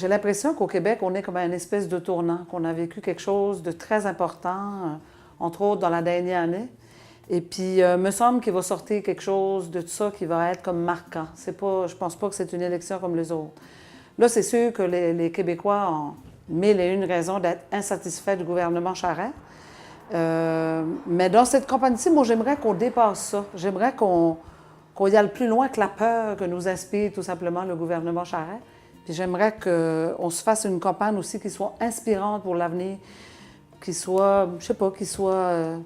J'ai l'impression qu'au Québec, on est comme à une espèce de tournant, qu'on a vécu quelque chose de très important, entre autres dans la dernière année. Et puis, me semble qu'il va sortir quelque chose de tout ça qui va être comme marquant. C'est pas, je pense pas que c'est une élection comme les autres. Là, c'est sûr que les Québécois ont mille et une raisons d'être insatisfaits du gouvernement Charest. Mais dans cette campagne-ci, moi, j'aimerais qu'on dépasse ça. J'aimerais qu'on y aille plus loin que la peur que nous inspire tout simplement le gouvernement Charest. Puis j'aimerais qu'on se fasse une campagne aussi qui soit inspirante pour l'avenir, qui soit, je sais pas, qui soit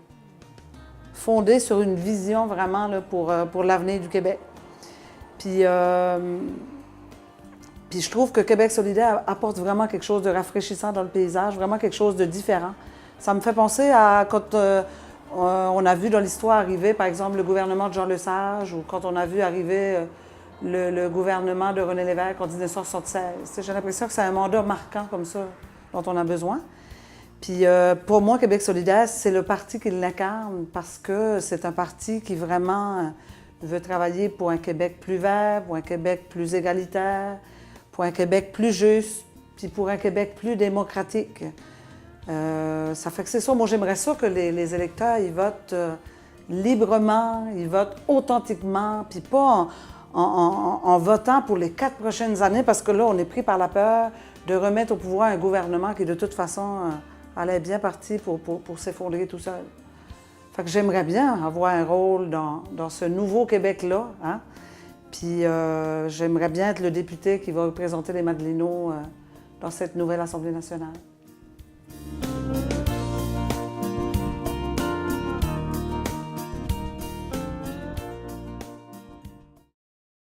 fondée sur une vision vraiment là, pour l'avenir du Québec. Puis je trouve que Québec solidaire apporte vraiment quelque chose de rafraîchissant dans le paysage, vraiment quelque chose de différent. Ça me fait penser à quand on a vu dans l'histoire arriver, par exemple, le gouvernement de Jean Lesage, ou quand on a vu arriver le gouvernement de René Lévesque en 1976. J'ai l'impression que c'est un mandat marquant comme ça dont on a besoin. Puis pour moi, Québec solidaire, c'est le parti qui l'incarne parce que c'est un parti qui vraiment veut travailler pour un Québec plus vert, pour un Québec plus égalitaire, pour un Québec plus juste, puis pour un Québec plus démocratique. Ça fait que c'est ça. Moi, j'aimerais ça que les électeurs, ils votent librement, ils votent authentiquement, puis pas en votant pour les 4 prochaines années, parce que là, on est pris par la peur de remettre au pouvoir un gouvernement qui, de toute façon, allait bien parti pour s'effondrer tout seul. Fait que j'aimerais bien avoir un rôle dans ce nouveau Québec-là, hein? Puis j'aimerais bien être le député qui va représenter les Madelinots dans cette nouvelle Assemblée nationale.